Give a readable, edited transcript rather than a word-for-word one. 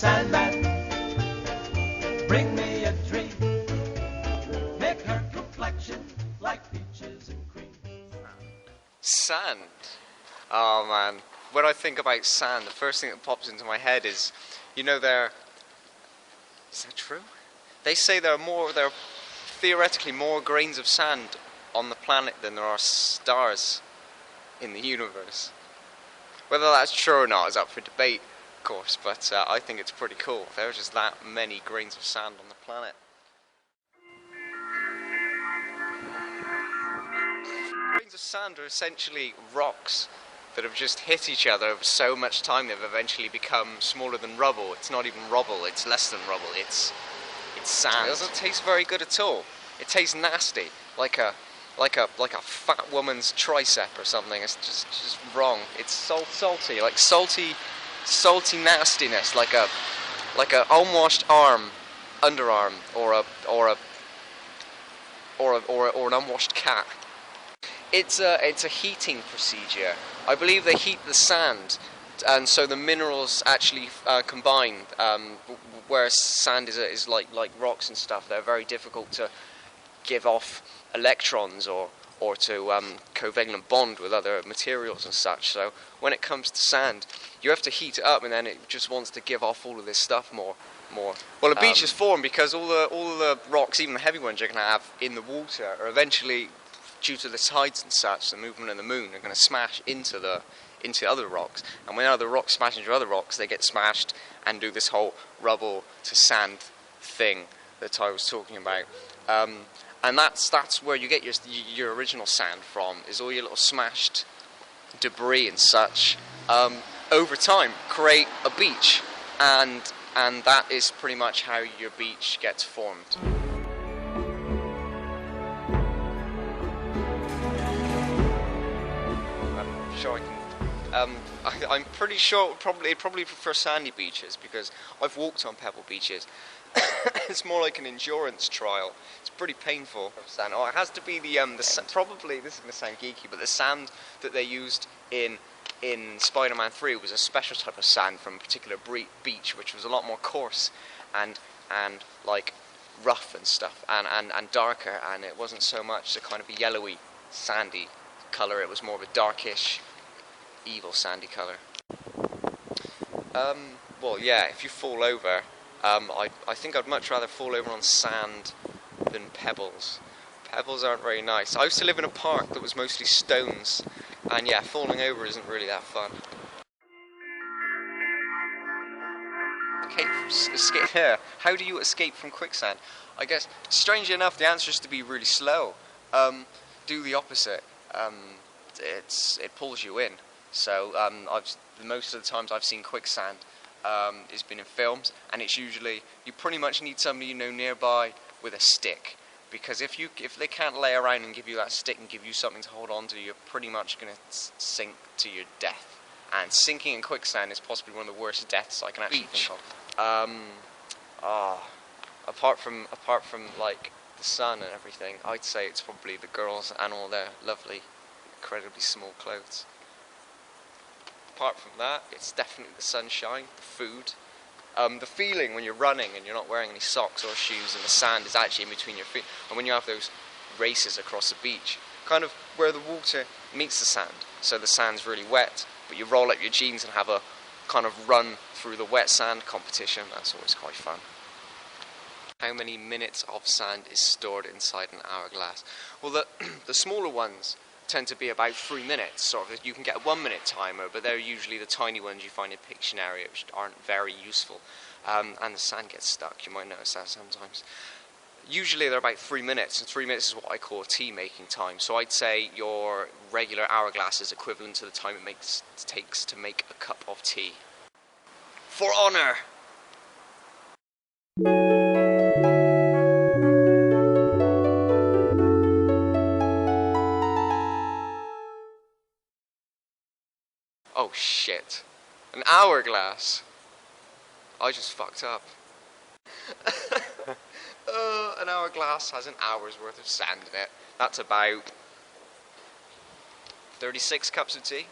Sandman, bring me a dream. Make her complexion like peaches and cream. Sand. Oh man, when I think about sand, the first thing that pops into my head is, is that true? They say there are theoretically more grains of sand on the planet than there are stars in the universe. Whether that's true or not is up for debate, of course, but I think it's pretty cool. There are just that many grains of sand on the planet. Grains of sand are essentially rocks that have just hit each other over so much time they've eventually become smaller than rubble. It's not even rubble, it's less than rubble, it's sand. It doesn't taste very good at all. It tastes nasty, like a fat woman's tricep or something. It's just wrong. It's salty, like salty nastiness, like a unwashed underarm, or an unwashed cat. It's a heating procedure. I believe they heat the sand, and so the minerals actually combine. Whereas sand is like rocks and stuff. They're very difficult to give off electrons or to covalent bond with other materials and such. So when it comes to sand, you have to heat it up, and then it just wants to give off all of this stuff more. Well, a beach is formed because all the rocks, even the heavy ones you're going to have in the water, are eventually, due to the tides and such, the movement of the moon, are going to smash into other rocks. And when other rocks smash into other rocks, they get smashed and do this whole rubble to sand thing that I was talking about. And that's where you get your original sand from, is all your little smashed debris and such. Over time, create a beach, and that is pretty much how your beach gets formed. I'm sure I can. I'm pretty sure it'd probably prefer sandy beaches, because I've walked on pebble beaches. It's more like an endurance trial. It's pretty painful. Sand. Oh, it has to be the probably, this is going to sound geeky, but the sand that they used in Spider-Man 3 was a special type of sand from a particular beach, which was a lot more coarse and like rough and stuff, and darker, and it wasn't so much the kind of a yellowy, sandy colour. It was more of a darkish, evil sandy colour. Well, yeah, if you fall over, I think I'd much rather fall over on sand than pebbles. Pebbles aren't very nice. I used to live in a park that was mostly stones, and yeah, falling over isn't really that fun. Escape. How do you escape from quicksand? I guess, strangely enough, the answer is to be really slow. Do the opposite. It pulls you in. So most of the times I've seen quicksand, it's been in films, and it's usually, you pretty much need somebody nearby with a stick, because if they can't lay around and give you that stick and give you something to hold on to, you're pretty much going to sink to your death. And sinking in quicksand is possibly one of the worst deaths I can actually think of. Apart from like the sun and everything, I'd say it's probably the girls and all their lovely, incredibly small clothes. Apart from that, it's definitely the sunshine, the food, the feeling when you're running and you're not wearing any socks or shoes and the sand is actually in between your feet, and when you have those races across the beach, kind of where the water meets the sand, so the sand's really wet, but you roll up your jeans and have a kind of run through the wet sand competition. That's always quite fun. How many minutes of sand is stored inside an hourglass? Well, the smaller ones tend to be about 3 minutes. Sort of, you can get a 1 minute timer, but they're usually the tiny ones you find in Pictionary, which aren't very useful. And the sand gets stuck. You might notice that sometimes. Usually they're about 3 minutes, and 3 minutes is what I call tea making time. So I'd say your regular hourglass is equivalent to the time it takes to make a cup of tea. For honor! Oh shit. An hourglass. I just fucked up. An hourglass has an hour's worth of sand in it. That's about 36 cups of tea.